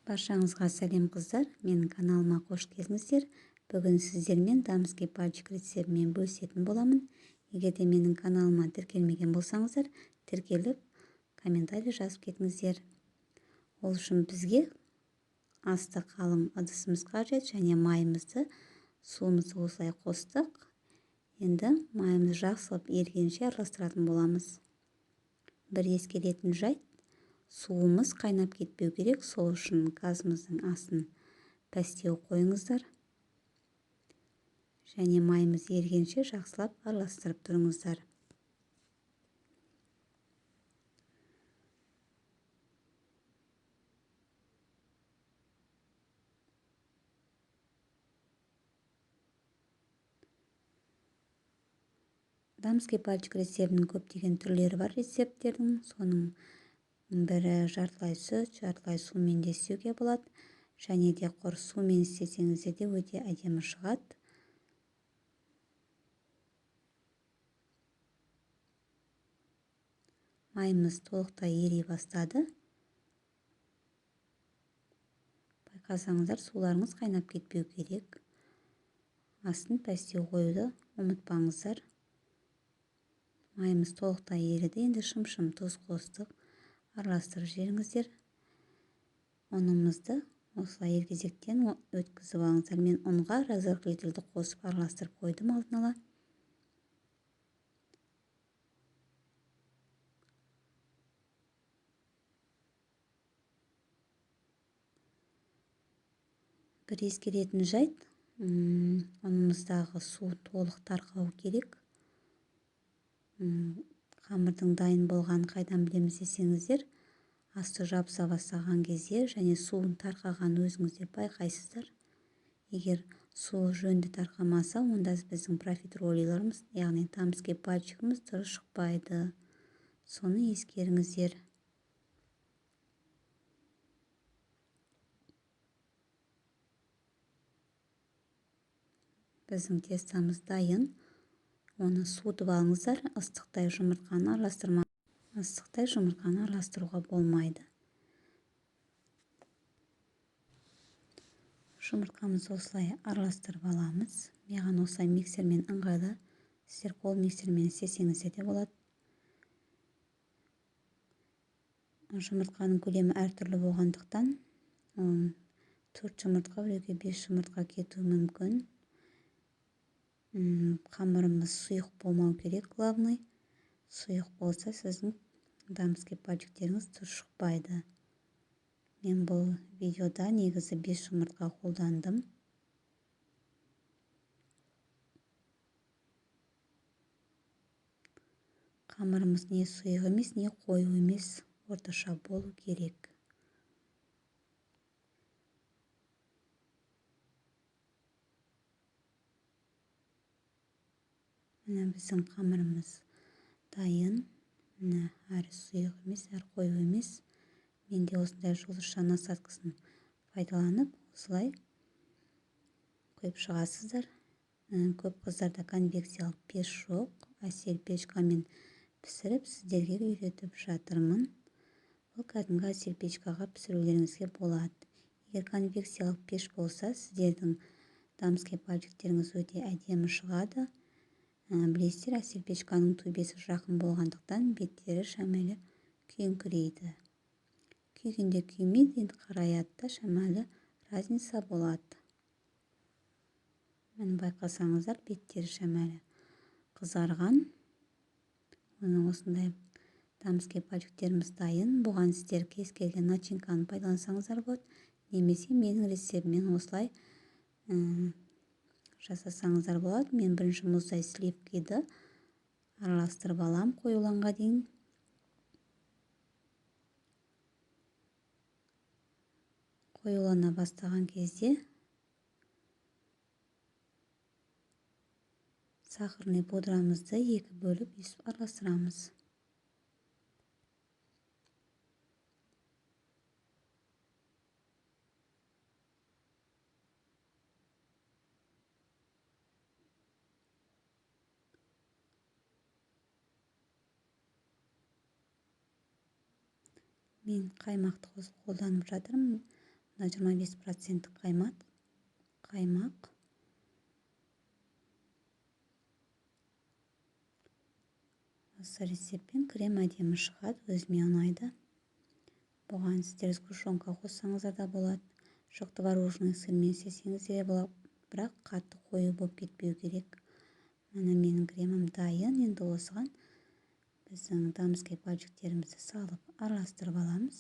Баршаңызға сәлем қыздар, менің каналыма қош келдіңіздер. Бүгін сіздермен дамский пальчик рецептімен бөлісетін боламын. Егер де менің каналыма тіркелмеген болсаңыздар, тіркеліп, комментарий жазып кетіңіздер. Ол үшін бізге асты қалың ыдысымыз қажет және майымызды, суымызды осылай қостық. Енді майымыз жақсылап ерігенше араластыратын боламыз. Бір ескеретін жайт, суымыз қайнап кетпеу керек, сол үшін газымыздың астын пәстеу қойыңыздар. Және майымыз ерігенше жақсылап араластырып тұрыңыздар. Дамский пальчик рецептінің көптеген түрлері бар рецепттердің. Соның бірі жартылай сүт, жартылай сумен де істеуге болады. Және де құр сумен істесеңіздер де өте әдемі шығады. Майымыз толықтай ери бастады. Байқасаңыздар, суларыңыз қайнап кетпеу керек. Астын пәстеу қоюды ұмытпаңыздар. Майымыз толықтай еріді. Енді шым-шым тұз қостық. Араластырып жіберіңіздер. Ұнымызды осылай ергезектен өткізіп алыңыздар. Мен ұнға разрыхлительді қосып араластырып қойдым алдын ала. Бір ескеретін жайт, ұнымыздағы су толық тарқау керек. Қамырдың дайын болған қайдан білеміз десеңіздер, асты жабыса бастаған кезде және суын тарқаған өзіңіздер байқайсыздар. Егер су жөнді тарқамаса, онда біздің профитроллеріміз, яғни дамский пальчигіміз дұрыс шықпайды. Соны ескеріңіздер. Біздің тестамыз дайын. Оны суытып алыңыздар. Ыстықтай жұмыртқаны араластыруға болмайды. Жұмыртқамызды осылай араластырып аламыз. Маған осылай миксермен ыңғайлы. Сіздер қол миксермен істесеңіздер де болады. Жұмыртқаның көлемі әртүрлі болғандықтан 4 жұмыртқа, біреуге 5 жұмыртқа кетуі мүмкін. Қамырымыз сұйық болмау керек, главный. Сұйық болса, сіздің дамский пальчиктеріңіз дұрыс шықпайды. Мен бұл видеода негізі 5 жұмыртқа қолдандым. Қамырымыз не сұйық емес, не қою емес, орташа болу керек. Міне біздің қамырымыз дайын. Міне әрі сұйық емес, әрі қою емес. Мен де осындай жұлдызша насадкасын пайдаланып, осылай құйып шығасыздар. Көп қыздарда конвекциялық пеш жоқ. Әсел печкамен пісіріп, сіздерге үйретіп жатырмын. Бұл кәдімгі әсел печкаға пісірулеріңізге болады. Егер конвекциялық пеш болса, сіздердің дамский пальчиктеріңіз өте әдемі шығады. Білесіздер, әсел печканың төбесі жақын болғандықтан беттері шамалы күйіңкірейді. Күйгенде күймейді, енді қараятта шамалы разница болады. Мен байқасаңыздар, беттері шамалы қызарған. Оның осындай дамский пальчиктеріміз дайын. Бұған сіздер кез келген начинканы пайдалансаңыздар болады. Немесе менің рецептімен осылай жасасаңыздар болады. Мен бірінші мұздай сливкиді араластырып алам қоюланға дейін. Қоюлана бастаған кезде сахарный пудрамызды 2 бөліп есіп араластырамыз. Мен қаймақты қолданып жатырмын. мына 25% қаймақ. Осы рецептпен крем әдемі шығады, өзіме ұнайды. Бұған сіздер сгущенка қоссаңыздар да болады. Жоқ, творожный сырмен істесеңіз де болады, бірақ қатты қою болып кетпеу керек. Міне менің кремім дайын. Енді осыған біздің дамский пальчиктерімізді салып араластырып аламыз.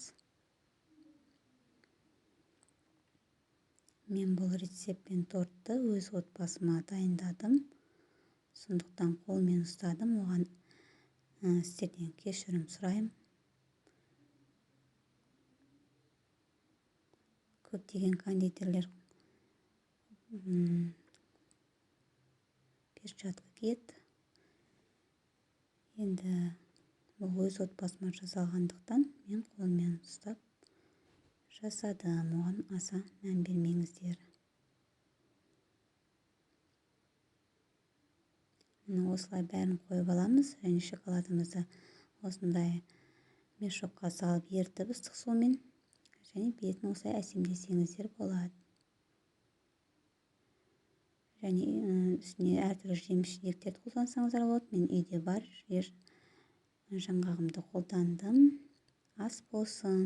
Мен бұл рецептпен тортты өз отбасыма дайындадым. Сондықтан қолмен ұстадым. Оған сіздерден кешірім сұраймын. Көптеген кондитерлер перчатка киеді. Енді бұл өз отбасыма жасалғандықтан мен қолмен ұстап жасадым. Оған аса мән бермеңіздер. Осылай бәрін қойып аламыз. Және шоколадымызды осындай мешокқа салып ертіп ыстық сумен, және бетін осылай әсемдесеңіздер болады. Және үстіне әртүрлі жеміс-жидектерді қолдансаңыздар болады. Мен үйде бар жаңғағымды қолдандым. Ас болсын.